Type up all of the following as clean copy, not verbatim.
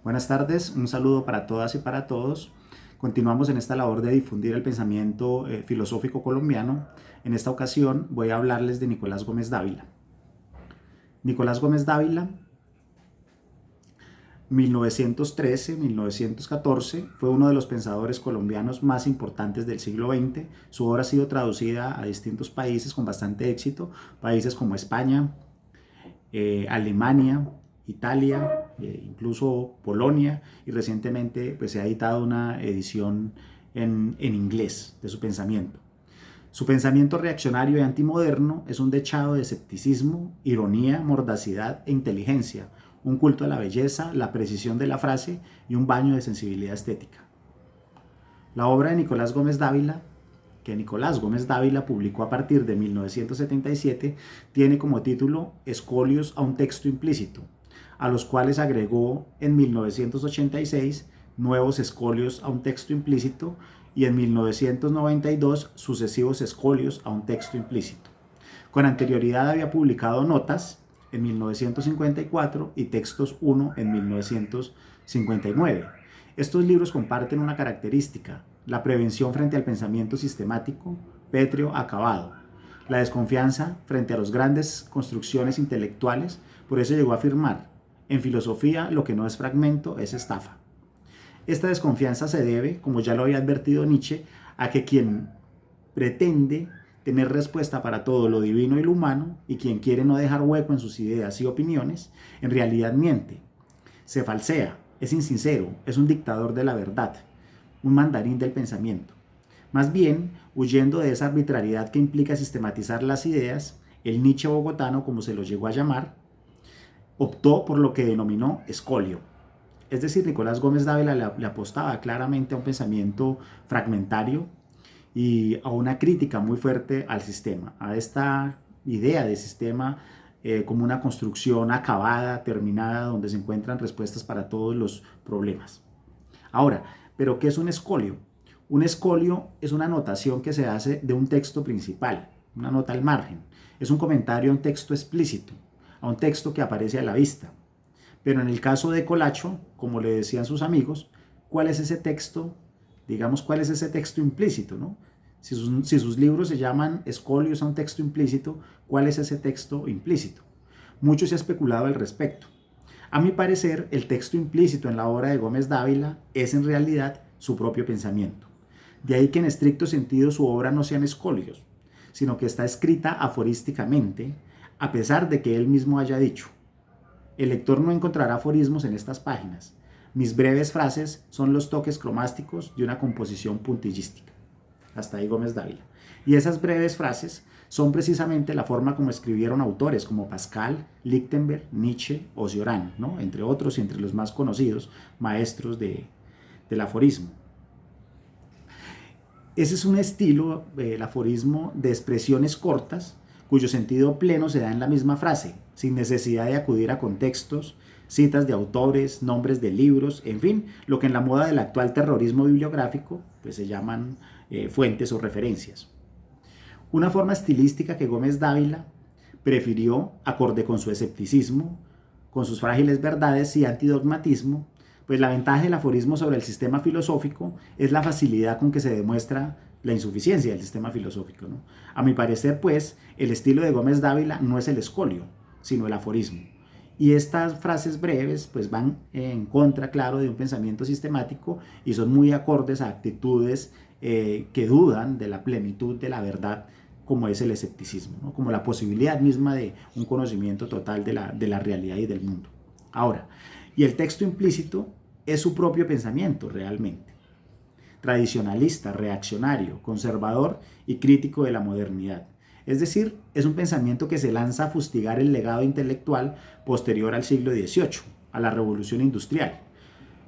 Buenas tardes, un saludo para todas y para todos. Continuamos en esta labor de difundir el pensamiento filosófico colombiano. En esta ocasión voy a hablarles de Nicolás Gómez Dávila. Nicolás Gómez Dávila, 1913-1914, fue uno de los pensadores colombianos más importantes del siglo XX. Su obra ha sido traducida a distintos países con bastante éxito, países como España, Alemania, Italia, incluso Polonia, y recientemente pues, se ha editado una edición en inglés de su pensamiento. Su pensamiento reaccionario y antimoderno es un dechado de escepticismo, ironía, mordacidad e inteligencia, un culto a la belleza, la precisión de la frase y un baño de sensibilidad estética. La obra de Nicolás Gómez Dávila, que Nicolás Gómez Dávila publicó a partir de 1977, tiene como título Escolios a un texto implícito, a los cuales agregó en 1986 nuevos escolios a un texto implícito y en 1992 sucesivos escolios a un texto implícito. Con anterioridad había publicado notas en 1954 y textos 1 en 1959. Estos libros comparten una característica: la prevención frente al pensamiento sistemático, pétreo, acabado, la desconfianza frente a las grandes construcciones intelectuales. Por eso llegó a afirmar: en filosofía lo que no es fragmento es estafa. Esta desconfianza se debe, como ya lo había advertido Nietzsche, a que quien pretende tener respuesta para todo lo divino y lo humano, y quien quiere no dejar hueco en sus ideas y opiniones, en realidad miente, se falsea, es insincero, es un dictador de la verdad, un mandarín del pensamiento. Más bien, huyendo de esa arbitrariedad que implica sistematizar las ideas, el Nietzsche bogotano, como se lo llegó a llamar, optó por lo que denominó escolio. Es decir, Nicolás Gómez Dávila le apostaba claramente a un pensamiento fragmentario y a una crítica muy fuerte al sistema, a esta idea de sistema como una construcción acabada, terminada, donde se encuentran respuestas para todos los problemas. Ahora, ¿pero qué es un escolio? Un escolio es una anotación que se hace de un texto principal, una nota al margen. Es un comentario a un texto explícito, a un texto que aparece a la vista. Pero en el caso de Colacho, como le decían sus amigos, ¿cuál es ese texto? Digamos, ¿cuál es ese texto implícito, ¿no? Si sus libros se llaman escolios a un texto implícito, ¿cuál es ese texto implícito? Mucho se ha especulado al respecto. A mi parecer, el texto implícito en la obra de Gómez Dávila es en realidad su propio pensamiento. De ahí que en estricto sentido su obra no sean escolios, sino que está escrita aforísticamente, a pesar de que él mismo haya dicho: el lector no encontrará aforismos en estas páginas. Mis breves frases son los toques cromásticos de una composición puntillística. Hasta ahí Gómez Dávila. Y esas breves frases son precisamente la forma como escribieron autores como Pascal, Lichtenberg, Nietzsche o Cioran, ¿no? Entre otros y entre los más conocidos maestros del aforismo. Ese es un estilo, el aforismo, de expresiones cortas, cuyo sentido pleno se da en la misma frase, sin necesidad de acudir a contextos, citas de autores, nombres de libros, en fin, lo que en la moda del actual terrorismo bibliográfico pues se llaman fuentes o referencias. Una forma estilística que Gómez Dávila prefirió, acorde con su escepticismo, con sus frágiles verdades y antidogmatismo, pues la ventaja del aforismo sobre el sistema filosófico es la facilidad con que se demuestra la insuficiencia del sistema filosófico, ¿no? A mi parecer, pues, el estilo de Gómez Dávila no es el escolio, sino el aforismo. Y estas frases breves pues van en contra, claro, de un pensamiento sistemático y son muy acordes a actitudes que dudan de la plenitud de la verdad, como es el escepticismo, ¿no? Como la posibilidad misma de un conocimiento total de la realidad y del mundo. Ahora, y el texto implícito es su propio pensamiento realmente, tradicionalista, reaccionario, conservador y crítico de la modernidad. Es decir, es un pensamiento que se lanza a fustigar el legado intelectual posterior al siglo XVIII, a la Revolución Industrial.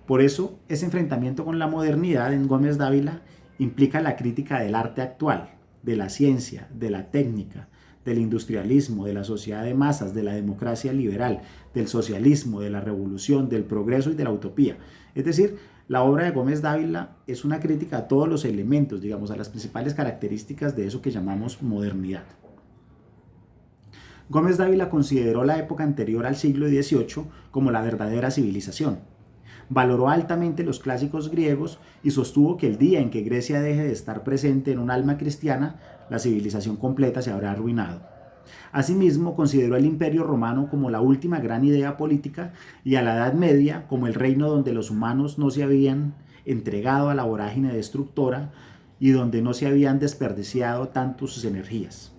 Por eso, ese enfrentamiento con la modernidad en Gómez Dávila implica la crítica del arte actual, de la ciencia, de la técnica, del industrialismo, de la sociedad de masas, de la democracia liberal, del socialismo, de la revolución, del progreso y de la utopía. Es decir, la obra de Gómez Dávila es una crítica a todos los elementos, digamos, a las principales características de eso que llamamos modernidad. Gómez Dávila consideró la época anterior al siglo XVIII como la verdadera civilización. Valoró altamente los clásicos griegos y sostuvo que el día en que Grecia deje de estar presente en un alma cristiana, la civilización completa se habrá arruinado. Asimismo, consideró el Imperio Romano como la última gran idea política y a la Edad Media como el reino donde los humanos no se habían entregado a la vorágine destructora y donde no se habían desperdiciado tanto sus energías.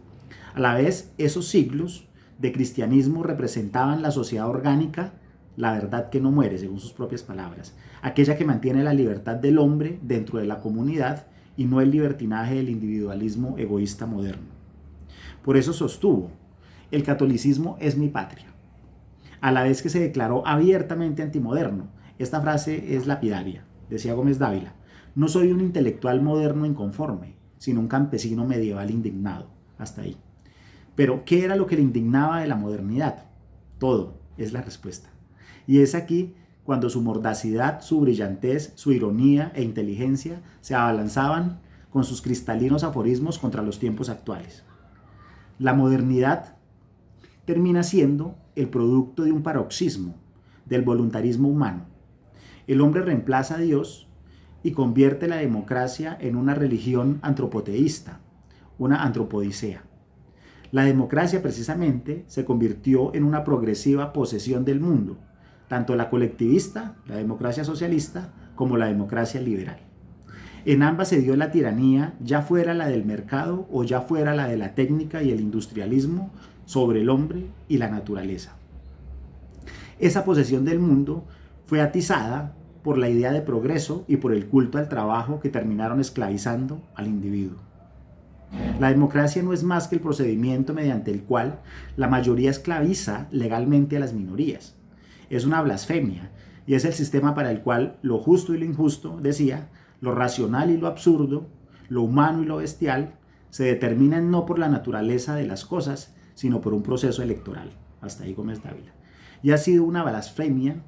A la vez, esos siglos de cristianismo representaban la sociedad orgánica, la verdad que no muere, según sus propias palabras, aquella que mantiene la libertad del hombre dentro de la comunidad y no el libertinaje del individualismo egoísta moderno. Por eso sostuvo, el catolicismo es mi patria. A la vez que se declaró abiertamente antimoderno, esta frase es lapidaria, decía Gómez Dávila, no soy un intelectual moderno inconforme, sino un campesino medieval indignado. Hasta ahí. Pero, ¿qué era lo que le indignaba de la modernidad? Todo es la respuesta. Y es aquí cuando su mordacidad, su brillantez, su ironía e inteligencia se abalanzaban con sus cristalinos aforismos contra los tiempos actuales. La modernidad termina siendo el producto de un paroxismo del voluntarismo humano. El hombre reemplaza a Dios y convierte la democracia en una religión antropoteísta, una antropodicea. La democracia precisamente se convirtió en una progresiva posesión del mundo, tanto la colectivista, la democracia socialista, como la democracia liberal. En ambas se dio la tiranía, ya fuera la del mercado o ya fuera la de la técnica y el industrialismo, sobre el hombre y la naturaleza. Esa posesión del mundo fue atizada por la idea de progreso y por el culto al trabajo que terminaron esclavizando al individuo. La democracia no es más que el procedimiento mediante el cual la mayoría esclaviza legalmente a las minorías. Es una blasfemia y es el sistema para el cual lo justo y lo injusto, decía, lo racional y lo absurdo, lo humano y lo bestial, se determinan no por la naturaleza de las cosas, sino por un proceso electoral. Hasta ahí Gómez Dávila. Y ha sido una blasfemia,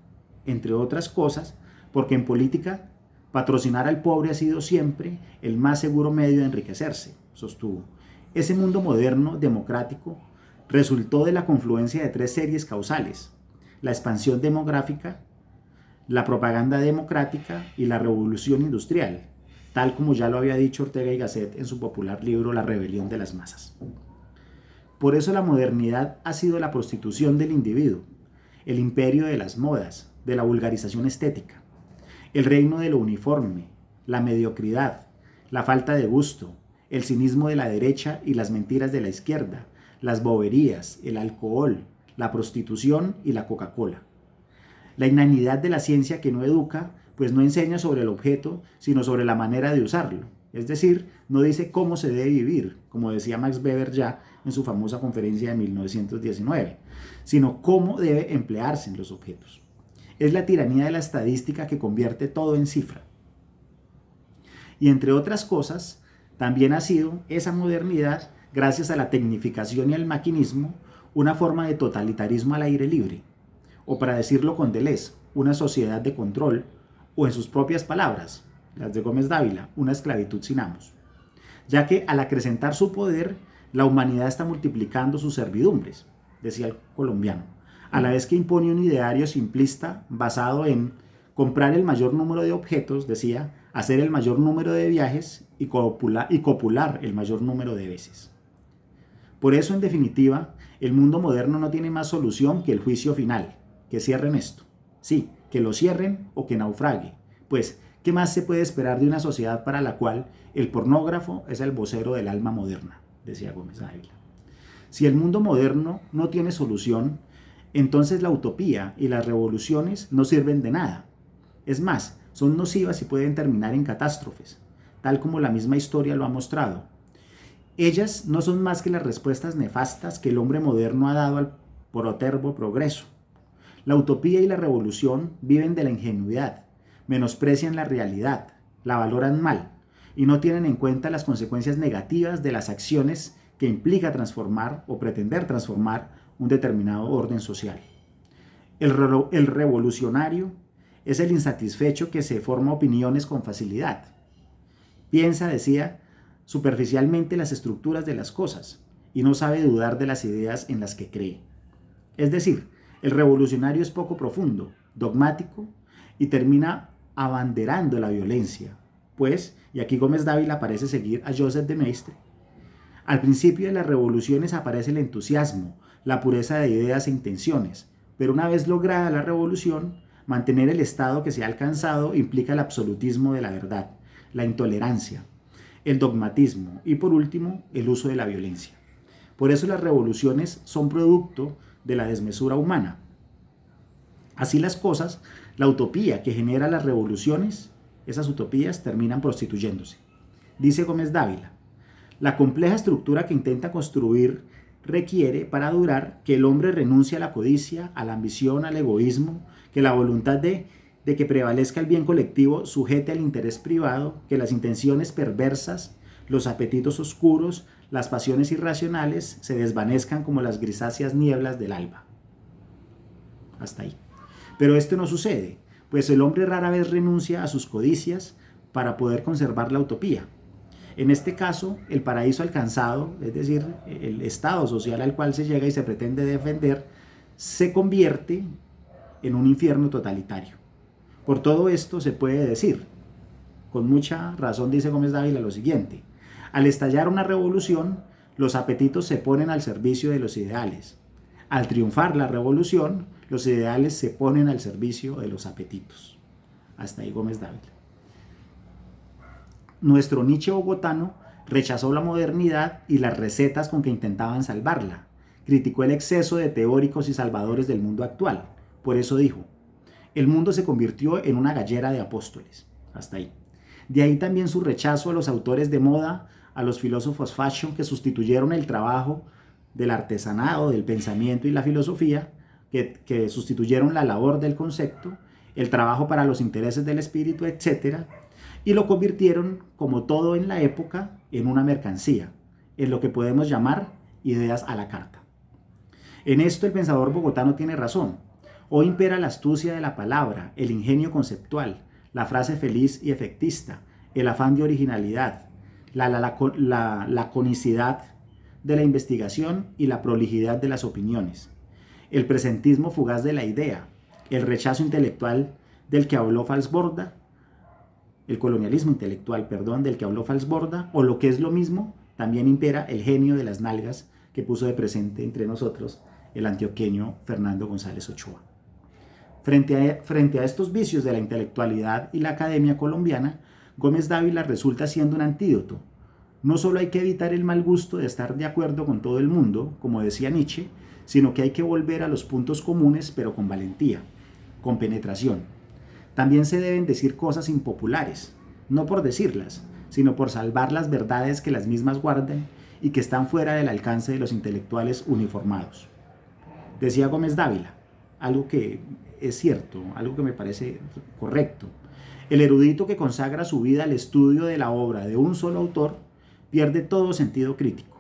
entre otras cosas, porque en política patrocinar al pobre ha sido siempre el más seguro medio de enriquecerse, sostuvo. Ese mundo moderno, democrático, resultó de la confluencia de tres series causales: la expansión demográfica, la propaganda democrática y la revolución industrial, tal como ya lo había dicho Ortega y Gasset en su popular libro La rebelión de las masas. Por eso la modernidad ha sido la prostitución del individuo, el imperio de las modas, de la vulgarización estética, el reino de lo uniforme, la mediocridad, la falta de gusto, el cinismo de la derecha y las mentiras de la izquierda, las boberías, el alcohol, la prostitución y la Coca-Cola. La inanidad de la ciencia que no educa, pues no enseña sobre el objeto, sino sobre la manera de usarlo. Es decir, no dice cómo se debe vivir, como decía Max Weber ya en su famosa conferencia de 1919, sino cómo debe emplearse en los objetos. Es la tiranía de la estadística que convierte todo en cifra. Y entre otras cosas, también ha sido esa modernidad, gracias a la tecnificación y al maquinismo, una forma de totalitarismo al aire libre, o para decirlo con Deleuze, una sociedad de control, o en sus propias palabras, las de Gómez Dávila, una esclavitud sin amos. Ya que al acrecentar su poder, la humanidad está multiplicando sus servidumbres, decía el colombiano, a la vez que impone un ideario simplista basado en comprar el mayor número de objetos, decía, hacer el mayor número de viajes y copular el mayor número de veces. Por eso, en definitiva, el mundo moderno no tiene más solución que el juicio final, que cierren esto. Sí, que lo cierren o que naufrague. Pues, ¿qué más se puede esperar de una sociedad para la cual el pornógrafo es el vocero del alma moderna?, decía Gómez Dávila. Si el mundo moderno no tiene solución, entonces la utopía y las revoluciones no sirven de nada. Es más, son nocivas y pueden terminar en catástrofes, tal como la misma historia lo ha mostrado. Ellas no son más que las respuestas nefastas que el hombre moderno ha dado al protervo progreso. La utopía y la revolución viven de la ingenuidad, menosprecian la realidad, la valoran mal y no tienen en cuenta las consecuencias negativas de las acciones que implica transformar o pretender transformar un determinado orden social. El revolucionario es el insatisfecho que se forma opiniones con facilidad. Piensa, decía, superficialmente las estructuras de las cosas y no sabe dudar de las ideas en las que cree. Es decir, el revolucionario es poco profundo, dogmático y termina abanderando la violencia. Pues, y aquí Gómez Dávila parece seguir a Joseph de Maistre, al principio de las revoluciones aparece el entusiasmo, la pureza de ideas e intenciones, pero una vez lograda la revolución, mantener el estado que se ha alcanzado implica el absolutismo de la verdad, la intolerancia, el dogmatismo y por último el uso de la violencia. Por eso las revoluciones son producto de la desmesura humana. Así las cosas, la utopía que genera las revoluciones, esas utopías terminan prostituyéndose. Dice Gómez Dávila, la compleja estructura que intenta construir requiere, para durar, que el hombre renuncie a la codicia, a la ambición, al egoísmo, que la voluntad de que prevalezca el bien colectivo sujete al interés privado, que las intenciones perversas, los apetitos oscuros, las pasiones irracionales se desvanezcan como las grisáceas nieblas del alba. Hasta ahí. Pero esto no sucede, pues el hombre rara vez renuncia a sus codicias para poder conservar la utopía. En este caso, el paraíso alcanzado, es decir, el estado social al cual se llega y se pretende defender, se convierte en un infierno totalitario. Por todo esto se puede decir, con mucha razón dice Gómez Dávila lo siguiente: al estallar una revolución, los apetitos se ponen al servicio de los ideales. Al triunfar la revolución, los ideales se ponen al servicio de los apetitos. Hasta ahí Gómez Dávila. Nuestro Nietzsche bogotano rechazó la modernidad y las recetas con que intentaban salvarla. Criticó el exceso de teóricos y salvadores del mundo actual. Por eso dijo, el mundo se convirtió en una gallera de apóstoles. Hasta ahí. De ahí también su rechazo a los autores de moda, a los filósofos fashion que sustituyeron el trabajo del artesanado, del pensamiento y la filosofía, que sustituyeron la labor del concepto, el trabajo para los intereses del espíritu, etc., y lo convirtieron, como todo en la época, en una mercancía, en lo que podemos llamar ideas a la carta. En esto el pensador bogotano tiene razón. Hoy impera la astucia de la palabra, el ingenio conceptual, la frase feliz y efectista, el afán de originalidad, la laconicidad de la investigación y la prolijidad de las opiniones, el presentismo fugaz de la idea, el rechazo intelectual del que habló Falsborda, el colonialismo intelectual, del que habló Falsborda, o lo que es lo mismo, también impera el genio de las nalgas que puso de presente entre nosotros el antioqueño Fernando González Ochoa. Frente a estos vicios de la intelectualidad y la academia colombiana, Gómez Dávila resulta siendo un antídoto. No solo hay que evitar el mal gusto de estar de acuerdo con todo el mundo, como decía Nietzsche, sino que hay que volver a los puntos comunes, pero con valentía, con penetración. También se deben decir cosas impopulares, no por decirlas, sino por salvar las verdades que las mismas guardan y que están fuera del alcance de los intelectuales uniformados. Decía Gómez Dávila, algo que es cierto, algo que me parece correcto. El erudito que consagra su vida al estudio de la obra de un solo autor pierde todo sentido crítico.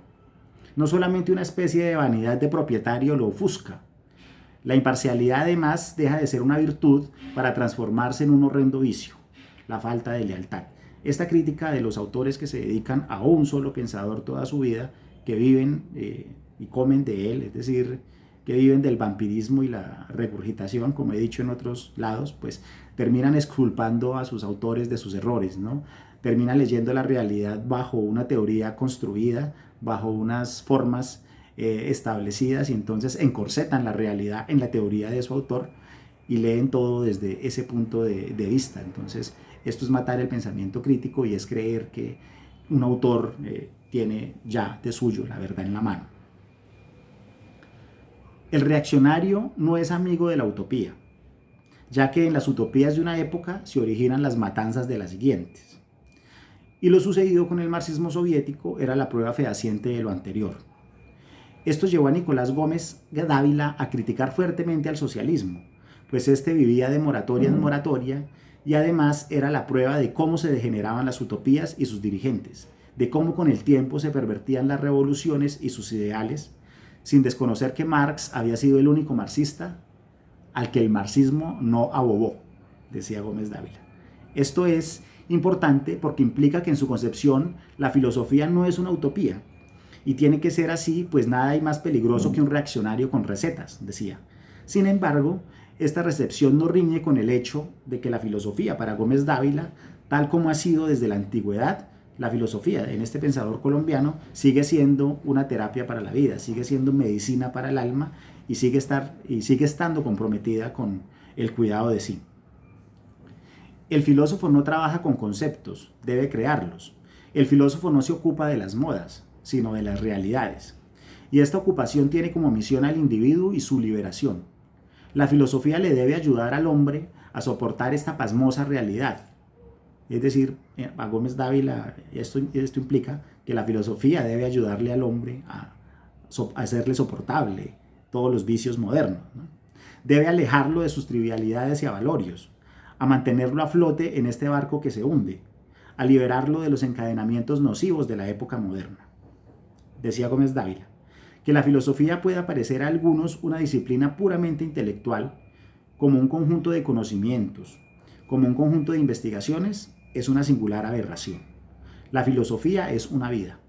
No solamente una especie de vanidad de propietario lo ofusca. La imparcialidad además deja de ser una virtud para transformarse en un horrendo vicio, la falta de lealtad. Esta crítica de los autores que se dedican a un solo pensador toda su vida, que viven y comen de él, es decir, que viven del vampirismo y la regurgitación, como he dicho en otros lados, pues terminan exculpando a sus autores de sus errores, ¿no? Terminan leyendo la realidad bajo una teoría construida, bajo unas formas establecidas, y entonces encorsetan la realidad en la teoría de su autor y leen todo desde ese punto de vista. Entonces esto es matar el pensamiento crítico y es creer que un autor tiene ya de suyo la verdad en la mano. El reaccionario no es amigo de la utopía, ya que en las utopías de una época se originan las matanzas de las siguientes. Y lo sucedido con el marxismo soviético era la prueba fehaciente de lo anterior. Esto llevó a Nicolás Gómez Dávila a criticar fuertemente al socialismo, pues este vivía de moratoria en moratoria y además era la prueba de cómo se degeneraban las utopías y sus dirigentes, de cómo con el tiempo se pervertían las revoluciones y sus ideales, sin desconocer que Marx había sido el único marxista al que el marxismo no abobó, decía Gómez Dávila. Esto es importante porque implica que en su concepción la filosofía no es una utopía, y tiene que ser así, pues nada hay más peligroso que un reaccionario con recetas, decía. Sin embargo, esta recepción no riñe con el hecho de que la filosofía para Gómez Dávila, tal como ha sido desde la antigüedad, la filosofía en este pensador colombiano sigue siendo una terapia para la vida, sigue siendo medicina para el alma y sigue estando comprometida con el cuidado de sí. El filósofo no trabaja con conceptos, debe crearlos. El filósofo no se ocupa de las modas, sino de las realidades. Y esta ocupación tiene como misión al individuo y su liberación. La filosofía le debe ayudar al hombre a soportar esta pasmosa realidad. Es decir, a Gómez Dávila esto implica que la filosofía debe ayudarle al hombre a hacerle soportable todos los vicios modernos, ¿no? Debe alejarlo de sus trivialidades y avalorios, a mantenerlo a flote en este barco que se hunde, a liberarlo de los encadenamientos nocivos de la época moderna. Decía Gómez Dávila, que la filosofía puede parecer a algunos una disciplina puramente intelectual, como un conjunto de conocimientos, como un conjunto de investigaciones, es una singular aberración. La filosofía es una vida.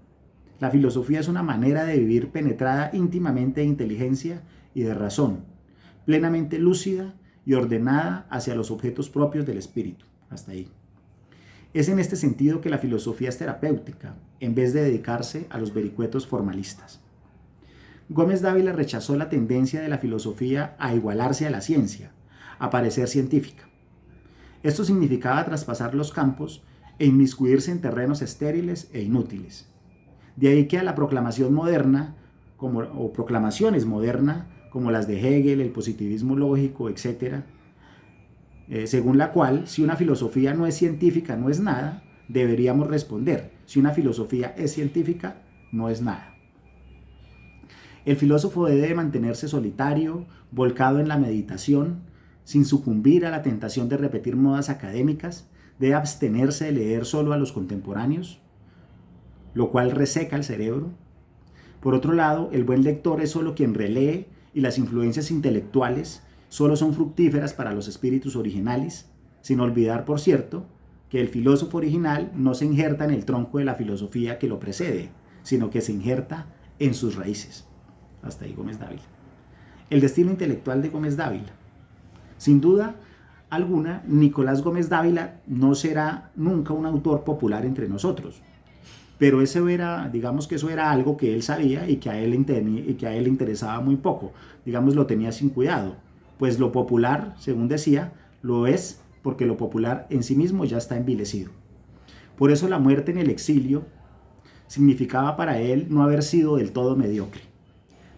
La filosofía es una manera de vivir penetrada íntimamente de inteligencia y de razón, plenamente lúcida y ordenada hacia los objetos propios del espíritu. Hasta ahí. Es en este sentido que la filosofía es terapéutica, en vez de dedicarse a los vericuetos formalistas. Gómez Dávila rechazó la tendencia de la filosofía a igualarse a la ciencia, a parecer científica. Esto significaba traspasar los campos e inmiscuirse en terrenos estériles e inútiles. De ahí que a la proclamación moderna, o proclamaciones modernas, como las de Hegel, el positivismo lógico, etc., según la cual, si una filosofía no es científica, no es nada, deberíamos responder, si una filosofía es científica, no es nada. El filósofo debe mantenerse solitario, volcado en la meditación, sin sucumbir a la tentación de repetir modas académicas, debe abstenerse de leer solo a los contemporáneos, lo cual reseca el cerebro. Por otro lado, el buen lector es solo quien relee y las influencias intelectuales solo son fructíferas para los espíritus originales, sin olvidar, por cierto, que el filósofo original no se injerta en el tronco de la filosofía que lo precede, sino que se injerta en sus raíces. Hasta ahí Gómez Dávila. El destino intelectual de Gómez Dávila. Sin duda alguna, Nicolás Gómez Dávila no será nunca un autor popular entre nosotros, pero digamos que eso era algo que él sabía y que a él le interesaba muy poco, digamos lo tenía sin cuidado, pues lo popular, según decía, lo es porque lo popular en sí mismo ya está envilecido. Por eso la muerte en el exilio significaba para él no haber sido del todo mediocre.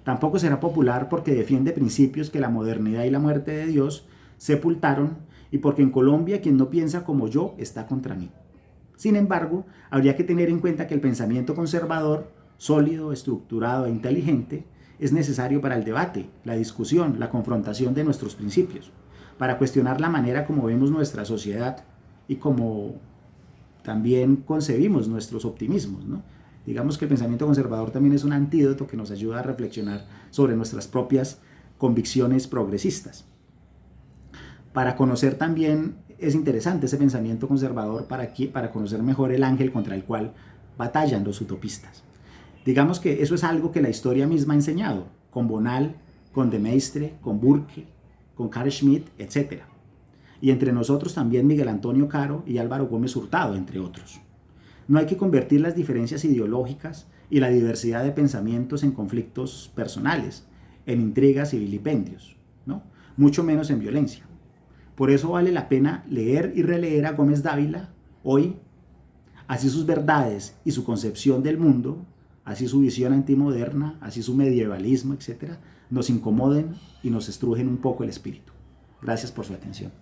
Tampoco será popular porque defiende principios que la modernidad y la muerte de Dios sepultaron y porque en Colombia quien no piensa como yo está contra mí. Sin embargo, habría que tener en cuenta que el pensamiento conservador, sólido, estructurado e inteligente, es necesario para el debate, la discusión, la confrontación de nuestros principios, para cuestionar la manera como vemos nuestra sociedad y como también concebimos nuestros optimismos, ¿no? Digamos que el pensamiento conservador también es un antídoto que nos ayuda a reflexionar sobre nuestras propias convicciones progresistas. Para conocer también es interesante ese pensamiento conservador para conocer mejor el ángel contra el cual batallan los utopistas. Digamos que eso es algo que la historia misma ha enseñado, con Bonal, con de Maistre, con Burke, con Carl Schmitt, etc. Y entre nosotros también Miguel Antonio Caro y Álvaro Gómez Hurtado, entre otros. No hay que convertir las diferencias ideológicas y la diversidad de pensamientos en conflictos personales, en intrigas y vilipendios, ¿no? Mucho menos en violencia. Por eso vale la pena leer y releer a Gómez Dávila hoy, así sus verdades y su concepción del mundo, así su visión antimoderna, así su medievalismo, etc., nos incomoden y nos estrujen un poco el espíritu. Gracias por su atención.